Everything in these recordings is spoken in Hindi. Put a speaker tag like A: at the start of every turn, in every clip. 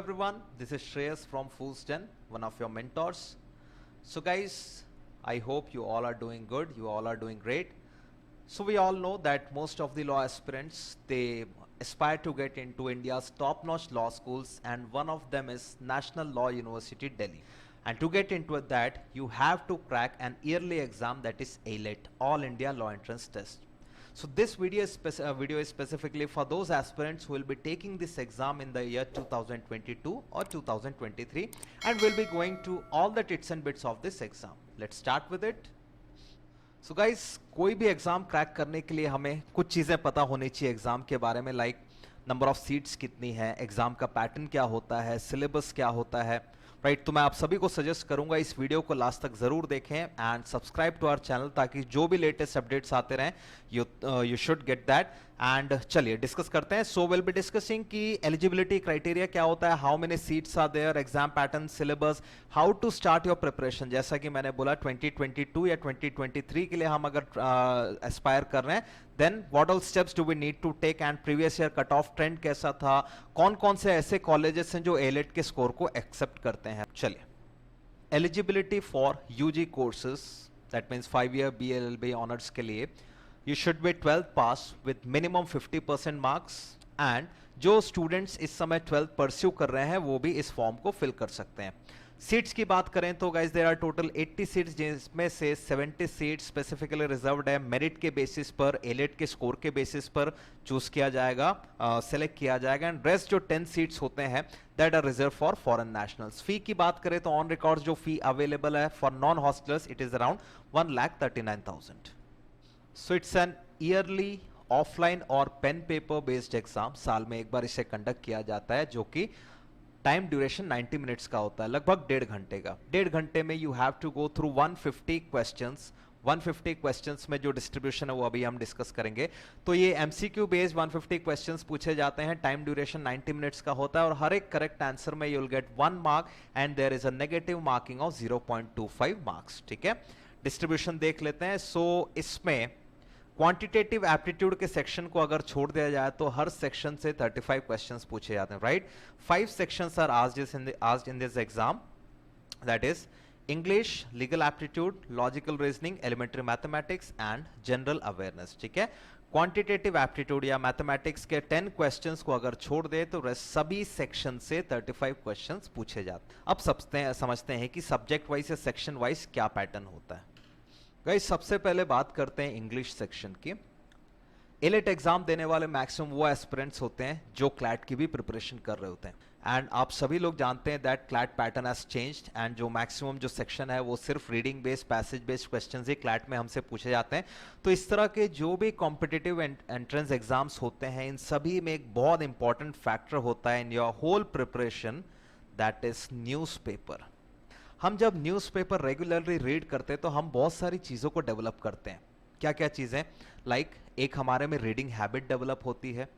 A: everyone, this is Shreyas from Foosden, one of your mentors. So guys, I hope you all are doing good, you all are doing great. So we all know that most of the law aspirants, they aspire to get into India's top-notch law schools, and one of them is National Law University, Delhi. And to get into that, you have to crack an yearly exam, that is AILET, All India Law Entrance Test. So this video is specifically for those aspirants who will be taking this exam in the year 2022 or 2023 and will be going to all the tits and bits of this exam. Let's start with it. So guys, कोई भी एग्जाम क्रैक करने के लिए हमें कुछ चीज़ें पता होनी चाहिए एग्जाम के बारे में, लाइक नंबर ऑफ सीट्स कितनी है, एग्जाम का पैटर्न क्या होता है, सिलेबस क्या होता है, राइट। तो मैं आप सभी को सजेस्ट करूंगा इस वीडियो को लास्ट तक जरूर देखें and subscribe to our channel, ताकि जो भी लेटेस्ट अपडेट्स आते रहें you should get that. And चलिए डिस्कस करते हैं। सो विल बी डिस्कसिंग कि एलिजिबिलिटी क्राइटेरिया क्या होता है, how many seats are there, exam pattern, syllabus, how to start your preparation. जैसा कि मैंने बोला 2022 या 2023 के लिए हम अगर एस्पायर कर रहे हैं, then what all steps do we need to take and previous year cut off trend कैसा था, कौन कौन से ऐसे कॉलेजेस हैं जो एलिट के स्कोर को एक्सेप्ट करते हैं। चलिए, eligibility for UG courses, that means 5 year BLLB honours के लिए you should be 12th pass with minimum 50% marks, and जो स्टूडेंट्स इस समय 12th परस्यू कर रहे हैं वो भी इस फॉर्म को फिल कर सकते हैं। सीट्स की बात करें तो guys there are total 80 seats, जिसमें से 70 सीट्स स्पेसिफिकली रिजर्व्ड है, मेरिट के बेसिस पर, एलिट के स्कोर के बेसिस पर चूज किया जाएगा, सेलेक्ट किया जाएगा, एंड रेस्ट जो 10 सीट्स होते हैं that are reserve for foreign nationals. Fee की बात करें तो ऑन रिकॉर्ड जो फी अवेलेबल है for non hostellers it is around 1,39,000। So it's an yearly offline और पेन पेपर बेस्ड एग्जाम, साल में एक बार इसे कंडक्ट किया जाता है, जो कि टाइम ड्यूरेशन 90 मिनट्स का होता है, लगभग 1.5 घंटे का। 1.5 घंटे में you have to go through 150 questions. 150 questions में जो डिस्ट्रीब्यूशन है वो अभी हम डिस्कस करेंगे। तो ये MCQ बेस्ड 150 क्वेश्चंस पूछे जाते हैं, टाइम ड्यूरेशन 90 मिनट्स का होता है, और हर एक करेक्ट आंसर में you will get 1 mark and there is a negative marking of 0.25 marks. ठीक है, डिस्ट्रीब्यूशन देख लेते हैं। सो इसमें क्वांटिटेटिव एप्टीट्यूड के सेक्शन को अगर छोड़ दिया जाए तो हर सेक्शन से 35 क्वेश्चंस पूछे जाते हैं, right. 5 sections are asked in this exam, that is English, legal aptitude, logical reasoning, elementary mathematics and general awareness। ठीक है, क्वांटिटेटिव एप्टीट्यूड या मैथमेटिक्स के 10 क्वेश्चंस को अगर छोड़ दे तो सभी सेक्शन से 35 क्वेश्चंस पूछे जाते हैं। अब समझते हैं कि सब्जेक्ट वाइज या सेक्शन वाइज क्या पैटर्न होता है। गाइस, सबसे पहले बात करते हैं इंग्लिश सेक्शन की। एलिट एग्जाम देने वाले मैक्सिमम वो एस्पिरेंट्स होते हैं जो क्लैट की भी प्रिपरेशन कर रहे होते हैं, एंड आप सभी लोग जानते हैं that CLAT pattern has changed, and जो मैक्सिमम जो सेक्शन है वो सिर्फ reading based, passage based questions ही क्लैट में हमसे पूछे जाते हैं। तो इस तरह के जो भी कॉम्पिटिटिव एंट्रेंस एग्जाम्स होते हैं, इन सभी में एक बहुत इंपॉर्टेंट फैक्टर होता है in your whole preparation, that is newspaper. हम जब न्यूज़पेपर रेगुलरली रीड करते हैं तो हम बहुत सारी चीज़ों को डेवलप करते हैं। क्या क्या चीज़ें, लाइक एक हमारे में रीडिंग हैबिट डेवलप होती है,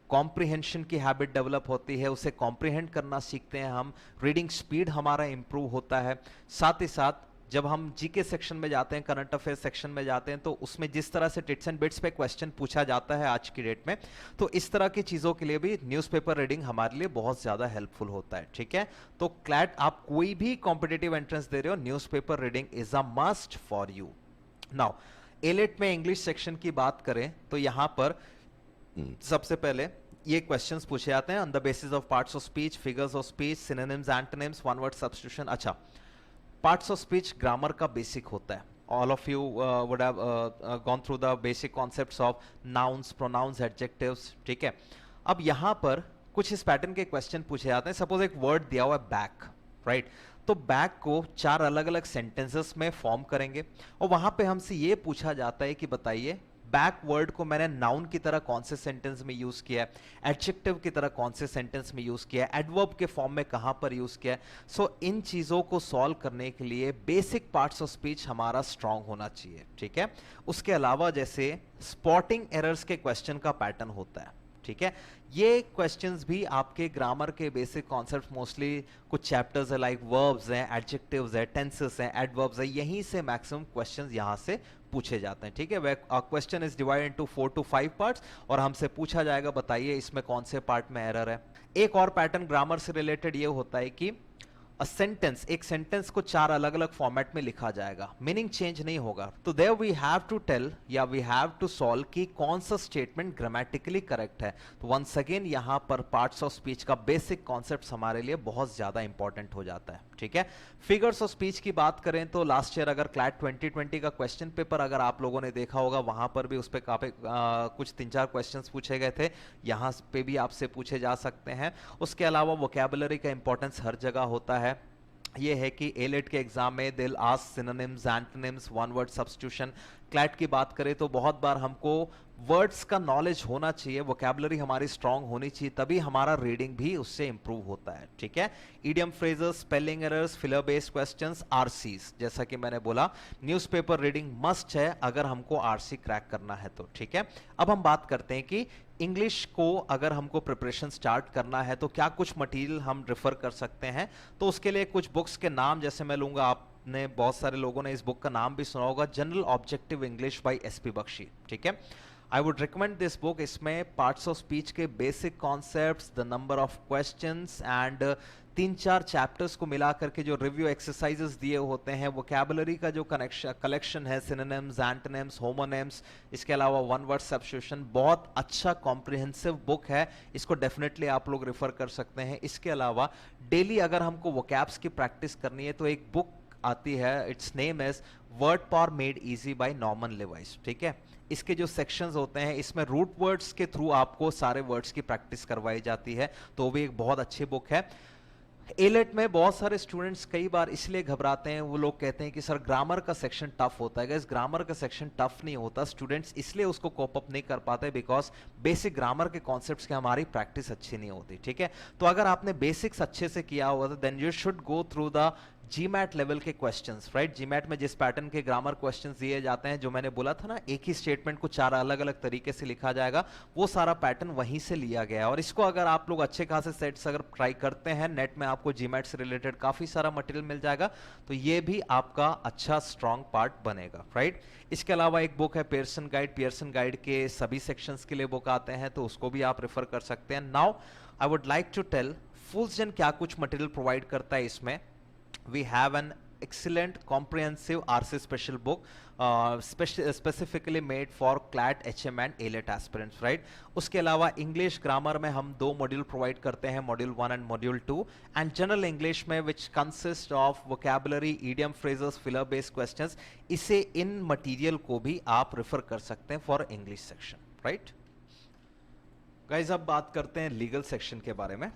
A: कॉम्प्रिहेंशन की हैबिट डेवलप होती है, उसे कॉम्प्रिहेंड करना सीखते हैं हम, रीडिंग स्पीड हमारा इंप्रूव होता है। साथ ही साथ जब हम जीके सेक्शन में जाते हैं, करंट अफेयर सेक्शन में जाते हैं, तो उसमें जिस तरह से टिट्स एंड बिट्स पे क्वेश्चन पूछा जाता है आज की डेट में, तो इस तरह की चीज़ों के लिए भी न्यूज़पेपर रीडिंग हमारे लिए बहुत ज़्यादा हेल्पफुल होता है। ठीक है, तो क्लैट आप कोई भी कॉम्पिटिटिव एंट्रेंस दे रहे हो, newspaper reading is a must for you. Now elite में इंग्लिश सेक्शन की बात करें तो यहाँ पर सबसे पहले ये क्वेश्चंस पूछे जाते हैं on the basis of parts of speech, figures of speech, synonyms, antonyms, one word substitution. अच्छा, पार्ट्स ऑफ स्पीच ग्रामर का बेसिक होता है। All of you would have gone through the basic concepts of nouns, pronouns, adjectives. ठीक है, अब यहाँ पर कुछ इस पैटर्न के क्वेश्चन पूछे जाते हैं। सपोज एक वर्ड दिया हुआ है बैक, राइट, तो बैक को 4 अलग अलग सेंटेंसेस में फॉर्म करेंगे, और वहां पे हमसे ये पूछा जाता है कि बताइए बैक वर्ड को मैंने नाउन की तरह कौन से सेंटेंस में यूज किया है, एडजेक्टिव की तरह कौन से सेंटेंस में यूज किया है, एडवर्ब के फॉर्म में कहां पर यूज किया है। सो इन चीजों को सॉल्व करने के लिए बेसिक पार्ट्स ऑफ स्पीच हमारा स्ट्रांग होना चाहिए। ठीक है, उसके अलावा जैसे स्पॉटिंग एरर्स के क्वेश्चन का पैटर्न होता है। ठीक है। ये क्वेश्चंस भी आपके ग्रामर के बेसिक कॉन्सेप्ट, मोस्टली कुछ चैप्टर्स है लाइक वर्ब्स हैं, एडजेक्टिव्स है, टेंसेस हैं, एडवर्ब्स है, यहीं से मैक्सिमम क्वेश्चंस यहां से पूछे जाते हैं, ठीक है। Question is divided into 4 to 5 parts और हमसे पूछा जाएगा बताइए इसमें कौन से पार्ट में एरर है। एक और पैटर्न ग्रामर से रिलेटेड ये होता है कि एक सेंटेंस को 4 अलग अलग फॉर्मेट में लिखा जाएगा, मीनिंग चेंज नहीं होगा। तो there we have to tell या वी हैव टू सॉल्व कि कौन सा स्टेटमेंट ग्रामेटिकली करेक्ट है। तो वंस अगेन यहां पर पार्ट्स ऑफ स्पीच का बेसिक कॉन्सेप्ट हमारे लिए बहुत ज्यादा इंपॉर्टेंट हो जाता है, ठीक है। फिगर्स ऑफ स्पीच की बात करें तो लास्ट ईयर अगर क्लैट 2020 का क्वेश्चन पेपर अगर आप लोगों ने देखा होगा, वहां पर भी उस पर काफी कुछ 3-4 क्वेश्चंस पूछे गए थे, यहां पे भी आपसे पूछे जा सकते हैं। उसके अलावा वोकैबुलरी का इंपॉर्टेंस हर जगह होता है। ये है कि एलेट के एग्जाम में दिल ask synonyms, antonyms, one word substitution. CLAT की बात करें तो बहुत बार हमको वर्ड्स का नॉलेज होना चाहिए, वोकैबुलरी हमारी स्ट्रांग होनी चाहिए, तभी हमारा रीडिंग भी उससे इंप्रूव होता है, ठीक है। Idiom phrases, spelling errors, filler based questions, RCs, जैसा कि मैंने बोला न्यूज़पेपर रीडिंग मस्ट है अगर हमको आरसी क्रैक करना है तो, ठीक है। अब हम बात करते हैं कि इंग्लिश को अगर हमको प्रिपरेशन स्टार्ट करना है तो क्या कुछ मटेरियल हम रेफर कर सकते हैं। तो उसके लिए कुछ बुक्स के नाम जैसे मैं लूंगा, आपने बहुत सारे लोगों ने इस बुक का नाम भी सुना होगा, general objective English by SP Bakshi, ठीक है। I would recommend this book. इसमें पार्ट्स ऑफ स्पीच के basic concepts, the number of questions and 3-4 chapters को मिला करके जो रिव्यू एक्सरसाइजेस दिए होते हैं, वोकैबुलरी का जो कलेक्शन है, सिनोनिम्स, एंटोनिम्स, होमोनिम्स, इसके अलावा वन वर्ड सब्स्टिट्यूशन, बहुत अच्छा कॉम्प्रिहेंसिव बुक है। इसको डेफिनेटली आप लोग रेफर कर सकते हैं। इसके अलावा डेली अगर हमको वोकैब्स की प्रैक्टिस करनी है तो एक बुक आती है, it's name is word power made easy bye Norman Levi's, ठीक है। इसके जो सेक्शंस होते हैं इसमें रूट वर्ड्स के थ्रू आपको सारे वर्ड्स की प्रैक्टिस करवाई जाती है, तो भी एक बहुत अच्छी बुक है। एलेट में बहुत सारे स्टूडेंट्स कई बार इसलिए घबराते हैं, वो लोग कहते हैं कि सर ग्रामर का सेक्शन टफ होता है। इस ग्रामर का सेक्शन टफ नहीं होता, स्टूडेंट्स इसलिए उसको कोप अप नहीं कर पाते बिकॉज बेसिक ग्रामर के कॉन्सेप्ट्स की हमारी प्रैक्टिस अच्छी नहीं होती, ठीक है। तो अगर आपने बेसिक्स अच्छे से किया हुआ था then you should go through the GMAT level के क्वेश्चंस, राइट। जीमैट में जिस पैटर्न के ग्रामर क्वेश्चंस दिए जाते हैं, जो मैंने बोला था ना, एक ही स्टेटमेंट को 4 अलग अलग तरीके से लिखा जाएगा, वो सारा पैटर्न वहीं से लिया गया है। और इसको अगर आप लोग अच्छे खासे सेट्स अगर ट्राई करते हैं, नेट में आपको जीमैट से रिलेटेड काफी सारा मटेरियल मिल जाएगा, तो ये भी आपका अच्छा स्ट्रॉन्ग पार्ट बनेगा, राइट। इसके अलावा एक बुक है पियर्सन गाइड, पियर्सन गाइड के सभी सेक्शंस के लिए बुक आते हैं, तो उसको भी आप रेफर कर सकते हैं। Now I would like to tell फुल्सजन क्या कुछ मटेरियल प्रोवाइड करता है। इसमें we have an excellent comprehensive RC special book specifically made for CLAT, HM and ALET aspirants, right। उसके अलावा इंग्लिश ग्रामर में हम 2 मॉड्यूल प्रोवाइड करते हैं, module 1 and module 2, and general English में which consist of vocabulary, idiom phrases, filler based questions. इसे इन मटेरियल को भी आप रेफर कर सकते हैं for English section, right. Guys अब बात करते हैं लीगल सेक्शन के बारे में।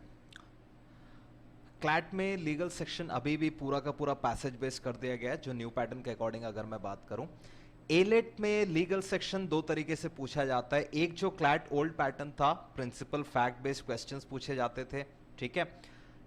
A: क्लैट में लीगल सेक्शन अभी भी पूरा का पूरा पैसेज बेस कर दिया गया है, जो न्यू पैटर्न के अकॉर्डिंग अगर मैं बात करूं। एलेट में लीगल सेक्शन 2 तरीके से पूछा जाता है। एक जो क्लैट ओल्ड पैटर्न था, प्रिंसिपल फैक्ट बेस्ड क्वेश्चंस पूछे जाते थे, ठीक है।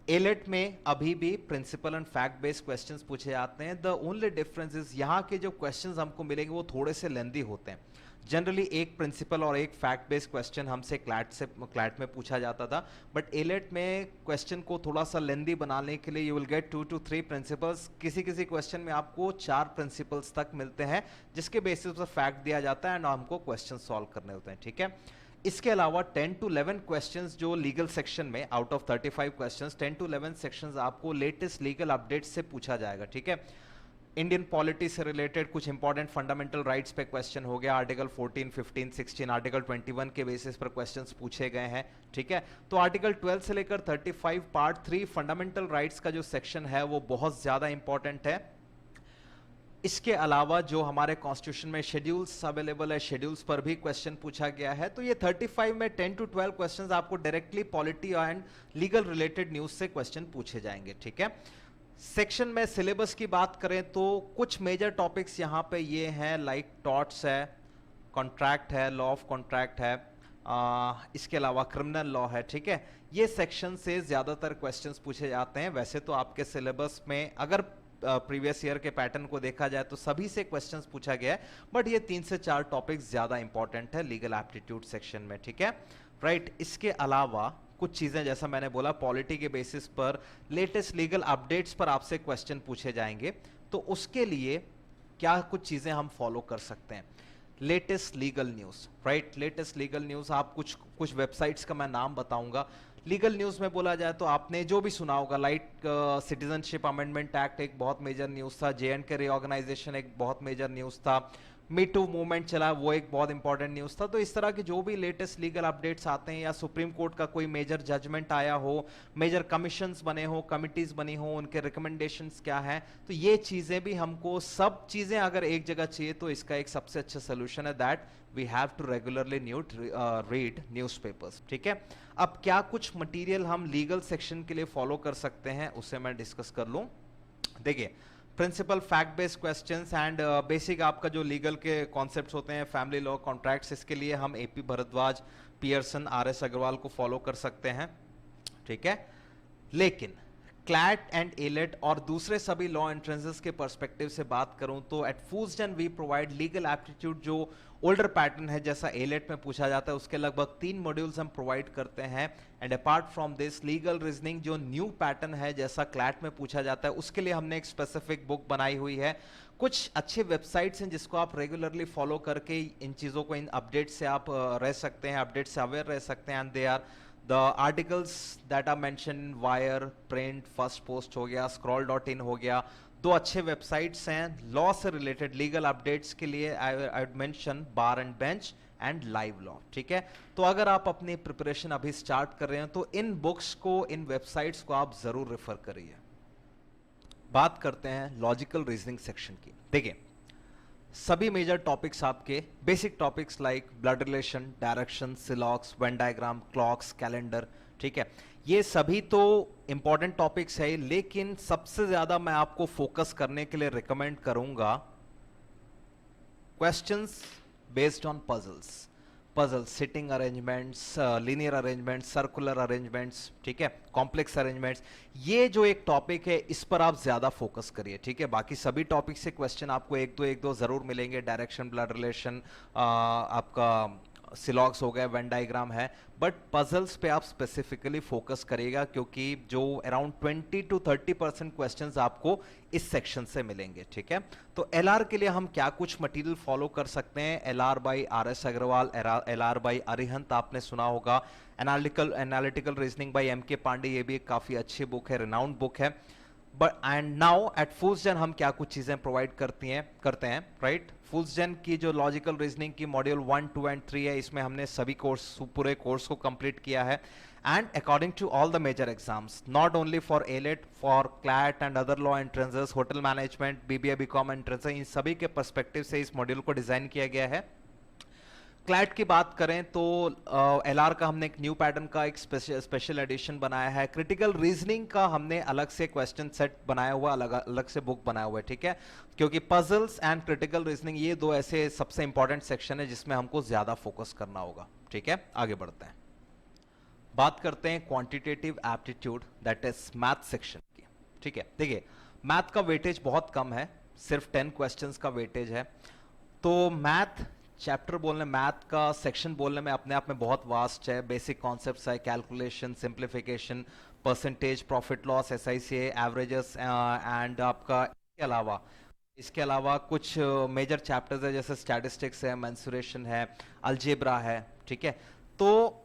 A: एलेट में अभी भी principle and fact based questions पूछे जाते हैं। द ओनली डिफरेंस इज यहाँ के जो क्वेश्चंस हमको मिलेंगे वो थोड़े से लेंदी होते हैं। जनरली एक प्रिंसिपल और एक फैक्ट बेस्ड क्वेश्चन हमसे क्लैट में पूछा जाता था, बट एलेट में क्वेश्चन को थोड़ा सा लेंदी बनाने के लिए you will gate 2 to 3 principles. किसी किसी क्वेश्चन में आपको 4 प्रिंसिपल्स तक मिलते हैं, जिसके बेसिस पर फैक्ट दिया जाता है एंड हमको क्वेश्चन सॉल्व करने होते हैं, ठीक है। इसके अलावा 10 to 11 क्वेश्चंस जो लीगल सेक्शन में, out of 35 questions, 10 to 11 sections आपको लेटेस्ट लीगल अपडेट्स से पूछा जाएगा, ठीक है। इंडियन पॉलिटी से रिलेटेड कुछ इंपॉर्टेंट फंडामेंटल राइट्स पे क्वेश्चन हो गया, आर्टिकल 14, 15, 16, आर्टिकल 21 के बेसिस पर क्वेश्चंस पूछे गए हैं, ठीक है। तो आर्टिकल 12 से लेकर 35 पार्ट 3 फंडामेंटल राइट्स का जो सेक्शन है वो बहुत ज्यादा इंपॉर्टेंट है। इसके अलावा जो हमारे कॉन्स्टिट्यूशन में शेड्यूल्स अवेलेबल है, शेड्यूल्स पर भी क्वेश्चन पूछा गया है। तो ये 35 में 10 to 12 क्वेश्चंस आपको directly polity and legal related news से क्वेश्चन पूछे जाएंगे, ठीक है। सेक्शन में सिलेबस की बात करें तो कुछ मेजर टॉपिक्स यहाँ पे ये हैं, लाइक टॉर्ट्स है, कॉन्ट्रैक्ट है, लॉ ऑफ कॉन्ट्रैक्ट है, इसके अलावा क्रिमिनल लॉ है, ठीक है। ये सेक्शन से ज्यादातर क्वेश्चंस पूछे जाते हैं। वैसे तो आपके सिलेबस में अगर प्रीवियस ईयर के पैटर्न को देखा जाए तो सभी से क्वेश्चंस पूछा गया है, बट ये 3 से 4 टॉपिक्स ज्यादा इंपॉर्टेंट है लीगल एप्टीट्यूड सेक्शन में, ठीक है, राइट। इसके अलावा कुछ चीजें जैसा मैंने बोला पॉलिटी के बेसिस पर लेटेस्ट लीगल अपडेट्स पर आपसे क्वेश्चन पूछे जाएंगे, तो उसके लिए क्या कुछ चीजें हम फॉलो कर सकते हैं। Latest legal news, right, latest legal news, आप कुछ कुछ वेबसाइट्स का मैं नाम बताऊंगा। लीगल न्यूज में बोला जाए तो आपने जो भी सुना होगा, लाइक सिटीजनशिप अमेंडमेंट एक्ट एक बहुत मेजर न्यूज था, JNK रीऑर्गेनाइजेशन एक बहुत मेजर न्यूज था, मी टू मूवमेंट चला वो एक बहुत इंपॉर्टेंट न्यूज था। तो इस तरह के जो भी लेटेस्ट लीगल अपडेट्स आते हैं, या सुप्रीम कोर्ट का कोई मेजर जजमेंट आया हो, मेजर कमीशंस बने हो, कमिटीज बनी हो, उनके रिकमेंडेशंस क्या हैं, तो ये चीजें भी हमको, सब चीजें अगर एक जगह चाहिए तो इसका एक सबसे अच्छा सोल्यूशन है that we have to regularly read newspapers. ठीक है, अब क्या कुछ मटेरियल हम लीगल सेक्शन के लिए फॉलो कर सकते हैं उसे मैं डिस्कस कर लूं। देखिए, principle fact based questions and basic आपका जो लीगल के कॉन्सेप्ट्स होते हैं, फैमिली लॉ, कॉन्ट्रैक्ट्स, इसके लिए हम AP Bhardwaj, Pearson, RS Agarwal को फॉलो कर सकते हैं। ठीक है, लेकिन क्लैट एंड एलेट और दूसरे सभी लॉ एंट्रेंसेस के पर्सपेक्टिव से बात करूं तो एट फूसडेन वी प्रोवाइड लीगल एप्टीट्यूड, जो ओल्डर पैटर्न है जैसा एलेट में पूछा जाता है, उसके लगभग 3 मॉड्यूल्स हम प्रोवाइड करते हैं। And apart from this legal reasoning जो न्यू पैटर्न है जैसा क्लैट में पूछा जाता है, उसके लिए हमने एक स्पेसिफिक बुक बनाई हुई है। कुछ अच्छे वेबसाइट्स हैं जिसको आप रेगुलरली फॉलो करके इन चीज़ों को, इन अपडेट से आप रह सकते हैं, अपडेट से अवेयर रह सकते हैं। And they are the articles that are mentioned, Wire, Print, First Post हो गया, Scroll.in हो गया, 2 अच्छे वेबसाइट्स हैं लॉ से रिलेटेड लीगल अपडेट्स के लिए। I would mention bar and bench and live law. ठीक है, तो अगर आप अपनी प्रिपरेशन अभी स्टार्ट कर रहे हैं तो इन बुक्स को, इन वेबसाइट्स को आप जरूर रेफर करिए। बात करते हैं लॉजिकल रीजनिंग सेक्शन की। देखिए, सभी मेजर टॉपिक्स आपके basic topics like blood relation, direction, syllogisms, Venn diagram, clocks, calendar, ठीक है, ये सभी तो इंपॉर्टेंट टॉपिक्स है, लेकिन सबसे ज्यादा मैं आपको फोकस करने के लिए रिकमेंड करूंगा questions based on puzzles. Puzzles, sitting arrangements, linear arrangements, circular arrangements, ठीक है, कॉम्प्लेक्स अरेंजमेंट्स, ये जो एक टॉपिक है इस पर आप ज्यादा फोकस करिए। ठीक है, बाकी सभी टॉपिक से क्वेश्चन आपको एक दो जरूर मिलेंगे। डायरेक्शन, ब्लड रिलेशन, आपका सिलॉक्स हो गया, वेन डायग्राम है, बट पजल्स पे आप स्पेसिफिकली फोकस करिएगा क्योंकि जो अराउंड 20 to 30% क्वेश्चंस आपको इस सेक्शन से मिलेंगे। ठीक है, तो LR के लिए हम क्या कुछ मटेरियल फॉलो कर सकते हैं। LR by RS Agarwal, LR by Arihant आपने सुना होगा। Analytical reasoning by MK Pandey, ये भी एक काफी अच्छी बुक है, रिनाउंड बुक है। बट एंड नाउ एट फूसडेन हम क्या कुछ चीजें प्रोवाइड करते हैं, राइट। फूसडेन की जो लॉजिकल रीजनिंग की मॉड्यूल 1, 2 एंड 3 है, इसमें हमने सभी पूरे कोर्स को कंप्लीट किया है। And according to all the major exams, not only for AILET, for CLAT and other law entrances, hotel management, BBA BCom entrances, इन सभी के पर्सपेक्टिव से इस मॉड्यूल को डिजाइन किया गया है। क्लैट की बात करें तो LR का हमने एक न्यू पैटर्न का एक स्पेशल एडिशन बनाया है। क्रिटिकल रीजनिंग का हमने अलग से क्वेश्चन सेट बनाया हुआ, अलग से बुक बनाया हुआ है। ठीक है, क्योंकि पजल्स एंड क्रिटिकल रीजनिंग ये 2 ऐसे सबसे इंपॉर्टेंट सेक्शन है जिसमें हमको ज्यादा फोकस करना होगा। ठीक है, आगे बढ़ते हैं, बात करते हैं quantitative aptitude, that is math section की। ठीक है, देखिए मैथ का वेटेज बहुत कम है, सिर्फ 10 क्वेश्चंस का वेटेज है। तो मैथ चैप्टर बोलने, मैथ का सेक्शन बोलने में अपने आप में बहुत वास्ट है। बेसिक कॉन्सेप्ट्स है, calculation, simplification, percentage, profit loss, SICA, averages, and आपका इसके अलावा कुछ मेजर चैप्टर्स है जैसे स्टैटिस्टिक्स है, मेंसुरेशन है, अलजेब्रा है। ठीक है, तो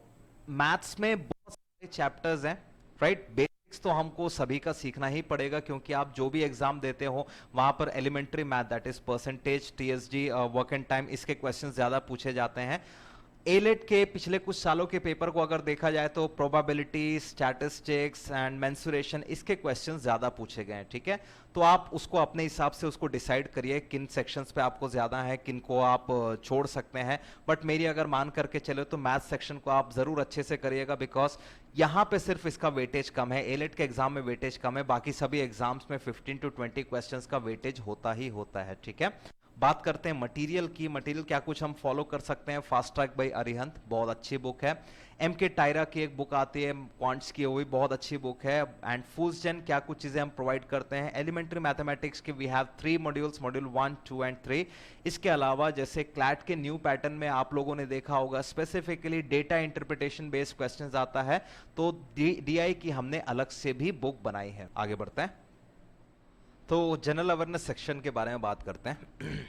A: मैथ्स में बहुत सारे चैप्टर्स हैं, राइट। बेसिक्स तो हमको सभी का सीखना ही पड़ेगा क्योंकि आप जो भी एग्जाम देते हो वहां पर elementary math, that is percentage, TSG, work and time, इसके क्वेश्चंस ज्यादा पूछे जाते हैं। एलेट के पिछले कुछ सालों के पेपर को अगर देखा जाए तो प्रोबेबिलिटी, स्टैटिस्टिक्स एंड मेंसुरेशन, इसके क्वेश्चंस ज्यादा पूछे गए हैं। ठीक है, तो आप उसको अपने हिसाब से उसको डिसाइड करिए किन सेक्शंस पे आपको ज्यादा है, किन को आप छोड़ सकते हैं। बट मेरी अगर मान करके चले तो मैथ सेक्शन को आप जरूर अच्छे से करिएगा बिकॉज यहाँ पे सिर्फ इसका वेटेज कम है। एलेट के एग्जाम में वेटेज कम है, बाकी सभी एग्जाम्स में 15 to 20 क्वेश्चंस का वेटेज होता ही होता है। ठीक है, बात करते हैं मटेरियल की। मटेरियल क्या कुछ हम फॉलो कर सकते हैं। फास्ट ट्रैक बाय अरिहंत बहुत अच्छी बुक है। एम के टायरा की एक बुक आती है क्वांट्स की, वो भी बहुत अच्छी बुक है। एंड फूल्स जेन क्या कुछ चीजें हम प्रोवाइड करते हैं। एलिमेंट्री मैथमेटिक्स के we have 3 modules, module 1, 2 and 3। इसके अलावा जैसे क्लैट के न्यू पैटर्न में आप लोगों ने देखा होगा specifically data interpretation based questions आता है, तो डीआई की हमने अलग से भी बुक बनाई है। आगे बढ़ते हैं तो जनरल अवेयरनेस सेक्शन के बारे में बात करते हैं।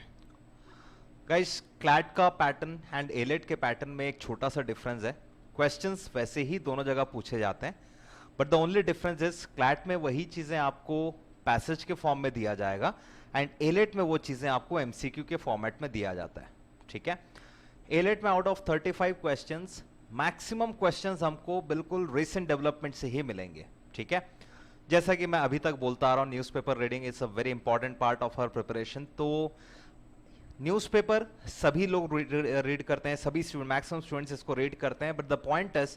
A: गाइस, क्लैट का पैटर्न एंड एलेट के पैटर्न में एक छोटा सा डिफरेंस है। क्वेश्चंस वैसे ही दोनों जगह पूछे जाते हैं, but the only difference is CLAT में वही चीजें आपको पैसेज के फॉर्म में दिया जाएगा एंड एलेट में वो चीजें आपको एमसीक्यू के फॉर्मेट में दिया जाता है। ठीक है, एलेट में out of 35 questions maximum questions हमको बिल्कुल रिसेंट डेवलपमेंट से ही मिलेंगे। ठीक है, जैसा कि मैं अभी तक बोलता आ रहा हूं, newspaper reading is a very important part of our preparation. तो न्यूज़पेपर सभी लोग रीड करते हैं, सभी मैक्सिमम स्टूडेंट्स इसको रीड करते हैं, बट द पॉइंट इज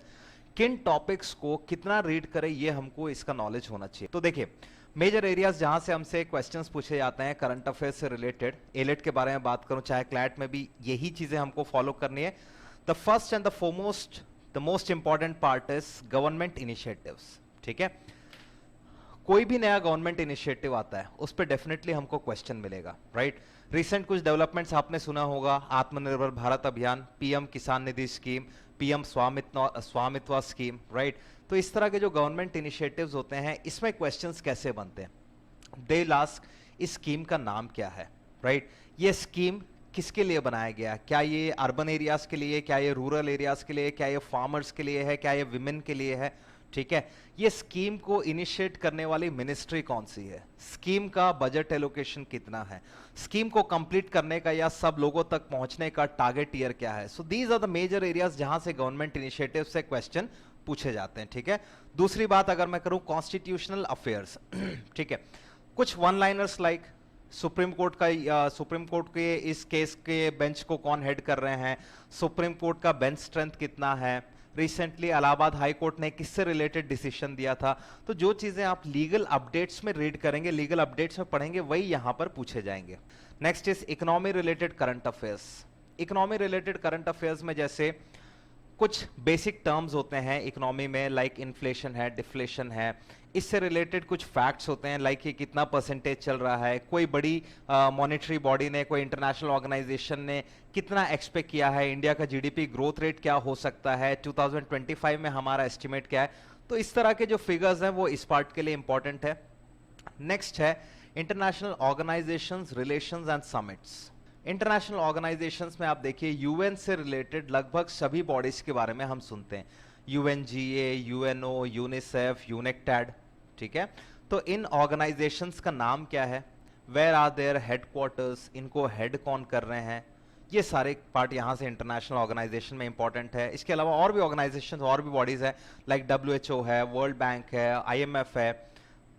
A: किन टॉपिक्स को कितना रीड करें ये हमको इसका नॉलेज होना चाहिए। तो देखिए, मेजर एरियाज जहां से हमसे क्वेश्चंस पूछे जाते हैं करंट अफेयर्स से रिलेटेड, एलेट के बारे में बात करूं चाहे क्लैट में भी यही चीजें हमको फॉलो करनी है। The first and the foremost the most important part is government initiatives. ठीक है, कोई भी नया गवर्नमेंट इनिशिएटिव आता है उस पर डेफिनेटली हमको क्वेश्चन मिलेगा, राइट। रिसेंट कुछ डेवलपमेंट्स आपने सुना होगा, आत्मनिर्भर भारत अभियान, पीएम किसान निधि स्कीम, पीएम स्वामित्व स्कीम, राइट। तो इस तरह के जो गवर्नमेंट इनिशिएटिव्स होते हैं इसमें क्वेश्चंस कैसे बनते हैं। दे लास्क इस स्कीम का नाम क्या है, राइट। ये स्कीम किसके लिए बनाया गया, क्या ये अर्बन एरियाज के लिए, क्या ये रूरल एरियाज के लिए, क्या ये फार्मर्स के लिए है, क्या ये विमेन के लिए है। ठीक है, ये स्कीम को इनिशिएट करने वाली मिनिस्ट्री कौन सी है, स्कीम का बजट एलोकेशन कितना है, स्कीम को कंप्लीट करने का या सब लोगों तक पहुंचने का टारगेट ईयर क्या है। So these are the major areas जहां से गवर्नमेंट इनिशिएटिव से क्वेश्चन पूछे जाते हैं। ठीक है, दूसरी बात अगर मैं करूं कॉन्स्टिट्यूशनल अफेयर्स, ठीक है, कुछ one liners like supreme court के इस केस के बेंच को कौन हेड कर रहे हैं, सुप्रीम कोर्ट का बेंच स्ट्रेंथ कितना है, रिसेंटली इलाहाबाद हाई कोर्ट ने किससे रिलेटेड डिसीजन दिया था। तो जो चीजें आप लीगल अपडेट्स में रीड करेंगे, लीगल अपडेट्स में पढ़ेंगे, वही यहां पर पूछे जाएंगे। Next is economy related current affairs. Economy related current affairs में जैसे कुछ बेसिक टर्म्स होते हैं इकोनॉमी में, लाइक इन्फ्लेशन है, डिफ्लेशन है, इससे रिलेटेड कुछ फैक्ट्स होते हैं, लाइक ये कितना परसेंटेज चल रहा है, कोई बड़ी मॉनेटरी बॉडी ने, कोई इंटरनेशनल ऑर्गेनाइजेशन ने कितना एक्सपेक्ट किया है, इंडिया का जीडीपी ग्रोथ रेट क्या हो सकता है, 2025 में हमारा एस्टिमेट क्या है। तो इस तरह के जो फिगर्स हैं वो इस पार्ट के लिए इंपॉर्टेंट है। नेक्स्ट है international organisations, relations and summits. International organisations में आप देखिए यूएन से रिलेटेड लगभग सभी बॉडीज के बारे में हम सुनते हैं, यूएनजीए, यूएनओ, यूनिसेफ, यूनेक्टेड। ठीक है, तो इन ऑर्गेनाइजेशंस का नाम क्या है, वेयर आर देयर हेडक्वार्टर्स, इनको हेड कौन कर रहे हैं, ये सारे पार्ट यहाँ से इंटरनेशनल ऑर्गेनाइजेशन में इंपॉर्टेंट है। इसके अलावा और भी ऑर्गेनाइजेशन और भी बॉडीज है, लाइक डब्ल्यूएचओ है, वर्ल्ड बैंक है, आईएमएफ है।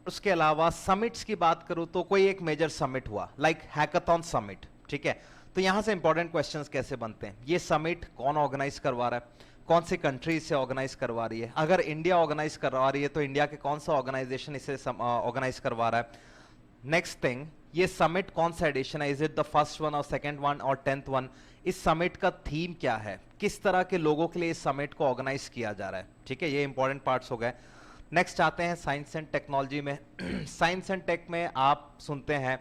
A: उसके अलावा समिट्स की बात करूं तो कोई एक मेजर समिट हुआ, लाइक हैकाथॉन समिट। ठीक है, तो यहां से इंपॉर्टेंट क्वेश्चंस कैसे बनते हैं, ये समिट कौन ऑर्गेनाइज करवा रहा है, कौन सी कंट्री से ऑर्गेनाइज करवा रही है, अगर इंडिया ऑर्गेनाइज करवा रही है तो इंडिया के कौन सा ऑर्गेनाइजेशन इसे ऑर्गेनाइज करवा रहा है। नेक्स्ट थिंग, ये समिट कौन सा एडिशन है, is it the first one और सेकंड वन और 10th वन, इस समिट का थीम क्या है, किस तरह के लोगों के लिए इस समिट को ऑर्गेनाइज किया जा रहा है। ठीक है, ये इंपॉर्टेंट पार्ट्स हो गए। नेक्स्ट आते हैं साइंस एंड टेक्नोलॉजी में। साइंस एंड टेक में आप सुनते हैं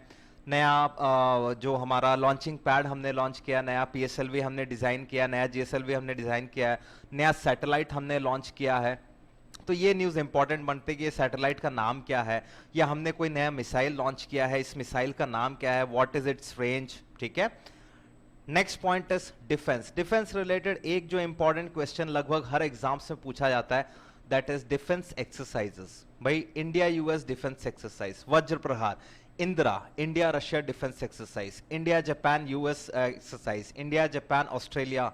A: नया जो हमारा लॉन्चिंग पैड हमने लॉन्च किया, नया पीएसएलवी हमने डिजाइन किया, नया जीएसएलवी हमने डिजाइन किया है, नया सैटेलाइट हमने लॉन्च किया है। तो ये न्यूज़ इंपॉर्टेंट बनते हैं कि ये सैटेलाइट का नाम क्या है, या हमने कोई नया मिसाइल लॉन्च किया है, इस मिसाइल का नाम क्या है, व्हाट इज इट्स रेंज। ठीक है, next point is defence. Defence related एक जो इंपॉर्टेंट क्वेश्चन लगभग हर एग्जाम से पूछा जाता है, दैट इज डिफेंस एक्सरसाइजेस। भाई इंडिया यूएस डिफेंस एक्सरसाइज, वज्र प्रहार, Indira, India Russia defence exercise, India Japan US exercise, India Japan Australia,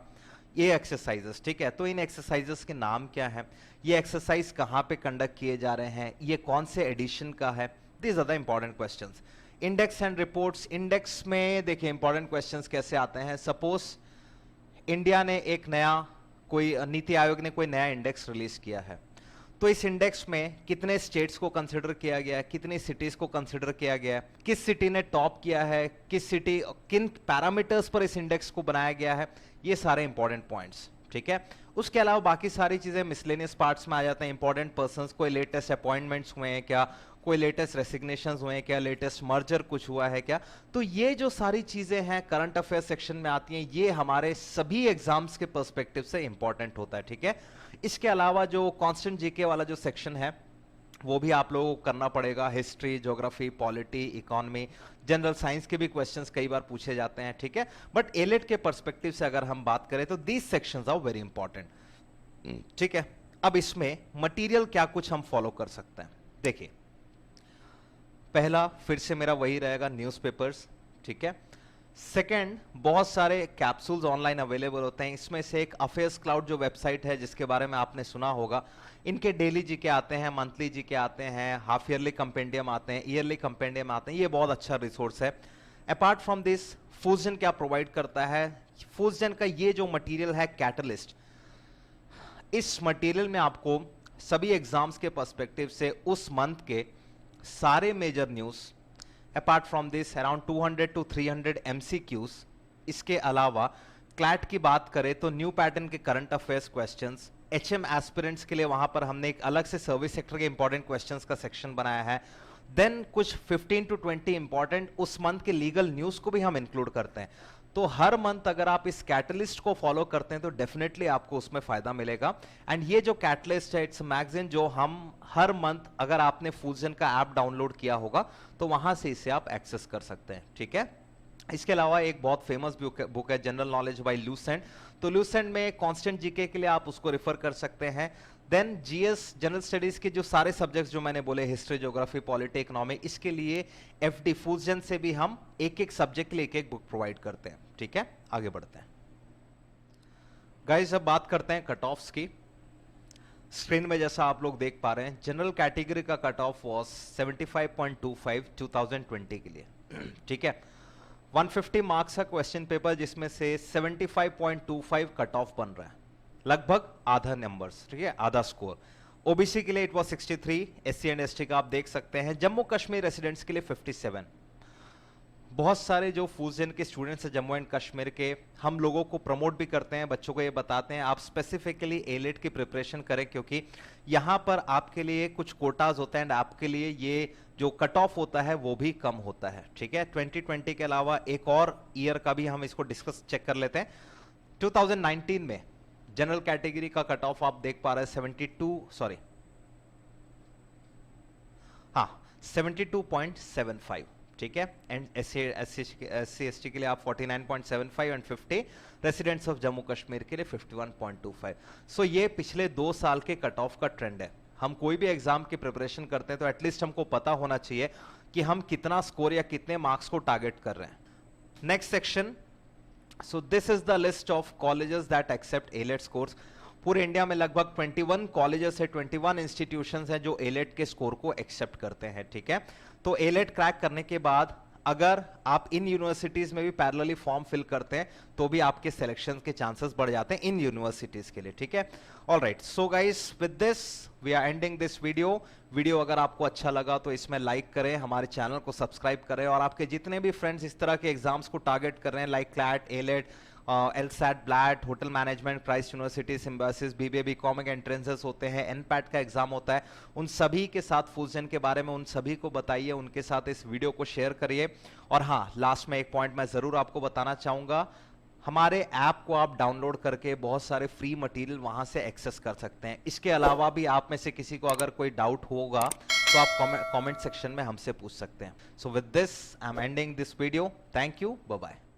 A: ये एक्सरसाइजेस। ठीक है, तो इन एक्सरसाइजेस के नाम क्या है, ये एक्सरसाइज कहाँ पे कंडक्ट किए जा रहे हैं, ये कौन से एडिशन का है, these are the important questions. Index and reports, index में देखिए इंपॉर्टेंट क्वेश्चंस कैसे आते हैं। सपोज इंडिया ने एक नया कोई नीति आयोग ने कोई नया इंडेक्स रिलीज किया है, तो इस इंडेक्स में कितने स्टेट्स को कंसिडर किया गया है, कितनी सिटीज को कंसिडर किया गया है, किस सिटी ने टॉप किया है, किस सिटी किन पैरामीटर्स पर इस इंडेक्स को बनाया गया है, ये सारे इंपॉर्टेंट पॉइंट्स, ठीक है। उसके अलावा बाकी सारी चीजें मिसलेनियस पार्ट्स में आ जाते हैं। इंपॉर्टेंट पर्संस, कोई लेटेस्ट अपॉइंटमेंट्स हुए हैं क्या, कोई लेटेस्ट रेसिग्नेशंस हुए हैं क्या, लेटेस्ट मर्जर कुछ हुआ है क्या, तो ये जो सारी चीजें हैं करंट अफेयर सेक्शन में आती हैं, ये हमारे सभी एग्जाम्स के पर्सपेक्टिव से इंपॉर्टेंट होता है, ठीक है। इसके अलावा जो कांस्टेंट जीके वाला जो सेक्शन है वो भी आप लोगों को करना पड़ेगा। History, geography, polity, economy, general science के भी क्वेश्चंस कई बार पूछे जाते हैं, ठीक है। बट एलेट के पर्सपेक्टिव से अगर हम बात करें तो these sections are very important, ठीक है। अब इसमें मटेरियल क्या कुछ हम फॉलो कर सकते हैं, देखिए पहला फिर से मेरा वही रहेगा, न्यूज़पेपर्स, ठीक है। सेकंड, बहुत सारे कैप्सूल्स ऑनलाइन अवेलेबल होते हैं, इसमें से एक अफेयर्स क्लाउड जो वेबसाइट है जिसके बारे में आपने सुना होगा, इनके डेली जीके आते हैं, मंथली जीके आते हैं, हाफ ईयरली कंपेंडियम आते हैं, ईयरली कंपेंडियम आते हैं, ये बहुत अच्छा रिसोर्स है। अपार्ट फ्रॉम दिस फूजन क्या प्रोवाइड करता है, फूजन का ये जो मटीरियल है कैटलिस्ट, इस मटेरियल में आपको सभी एग्जाम्स के पर्सपेक्टिव से उस मंथ के सारे major news, apart from this around 200 to 300 MCQs, इसके अलावा क्लैट की बात करें तो न्यू पैटर्न के current affairs questions, HM aspirants के लिए वहां पर हमने एक अलग से सर्विस सेक्टर के इंपॉर्टेंट क्वेश्चंस का सेक्शन बनाया है। देन कुछ 15 to 20 इंपॉर्टेंट उस मंथ के लीगल न्यूज को भी हम इंक्लूड करते हैं। तो हर मंथ अगर आप इस कैटलिस्ट को फॉलो करते हैं तो डेफिनेटली आपको उसमें फायदा मिलेगा। एंड ये जो कैटलिस्ट है, इट्स मैगजीन जो हम हर मंथ, अगर आपने फूजन का ऐप डाउनलोड किया होगा तो वहां से इसे आप एक्सेस कर सकते हैं, ठीक है। इसके अलावा एक बहुत फेमस बुक है जनरल नॉलेज बाय लूसेंट, तो लूसेंट में कांस्टेंट जीके के लिए आप उसको रेफर कर सकते हैं। देन जीएस जनरल स्टडीज के जो सारे सब्जेक्ट्स जो मैंने बोले, हिस्ट्री, ज्योग्राफी, पॉलिटी, इकोनॉमी, इसके लिए एफडी फूजन से भी हम एक एक सब्जेक्ट के लिए एक एक बुक प्रोवाइड करते हैं, ठीक है। आगे बढ़ते हैं गाइस, अब बात करते हैं कट ऑफ्स की। स्क्रीन में जैसा आप लोग देख पा रहे हैं, जनरल कैटेगरी का कट ऑफ वाज 75.25 2020 के लिए, ठीक है। 150 मार्क्स का क्वेश्चन पेपर जिसमें से 75.25 कट ऑफ बन रहा है, लगभग आधा नंबर्स, ठीक है, आधा स्कोर। ओबीसी के लिए it was 63, SC and ST का आप देख सकते हैं, जम्मू कश्मीर रेसिडेंट्स के लिए 57। बहुत सारे जो फूजन के स्टूडेंट्स हैं जम्मू एंड कश्मीर के, हम लोगों को प्रमोट भी करते हैं, बच्चों को ये बताते हैं आप स्पेसिफिकली एलेट की प्रिपरेशन करें, क्योंकि यहाँ पर आपके लिए कुछ कोटाज होते हैं एंड आपके लिए ये जो कट ऑफ होता है वो भी कम होता है, ठीक है। 2020 के अलावा एक और ईयर का भी हम इसको डिस्कस चेक कर लेते हैं। 2019 में जनरल कैटेगरी का कट ऑफ आप देख पा रहे हैं 72.75, ठीक है। एंड एससी एसटी के लिए आप 49.75 and 50, residents of Jammu Kashmir के लिए 51.25। सो ये पिछले 2 साल के कट ऑफ का ट्रेंड है। हम कोई भी एग्जाम की प्रिपरेशन करते हैं तो एटलीस्ट हमको पता होना चाहिए कि हम कितना स्कोर या कितने मार्क्स को टारगेट कर रहे हैं। Next section, so this is the list of colleges that accept AILET scores. पूरे इंडिया में लगभग 21 कॉलेजेस है, 21 इंस्टीट्यूशंस हैं जो एलेट के स्कोर को एक्सेप्ट करते हैं, ठीक है। तो एलेट क्रैक करने के बाद अगर आप इन यूनिवर्सिटीज में भी पैरेलली फॉर्म फिल करते हैं तो भी आपके सिलेक्शन के चांसेस बढ़ जाते हैं इन यूनिवर्सिटीज के लिए, ठीक है। Alright, so guys with this we are ending this video अगर आपको अच्छा लगा तो इसमें लाइक करें, हमारे चैनल को सब्सक्राइब करें, और आपके जितने भी फ्रेंड्स इस तरह के एग्जाम्स को टारगेट कर रहे हैं like CLAT, AILET, LSAT, BLAT, hotel management, Christ University, Symbiosis, BBA, BCom के एंट्रेंसेस होते हैं, एनपैट का एग्जाम होता है, उन सभी के साथ फूजन के बारे में उन सभी को बताइए, उनके साथ इस वीडियो को शेयर करिए। और हाँ, लास्ट में एक पॉइंट मैं जरूर आपको बताना चाहूंगा, हमारे ऐप को आप डाउनलोड करके बहुत सारे फ्री मटेरियल वहां से एक्सेस कर सकते हैं। इसके अलावा भी आप में से किसी को अगर कोई डाउट होगा तो आप कमेंट सेक्शन में हमसे पूछ सकते हैं। So with this I am ending this video, thank you, bye bye.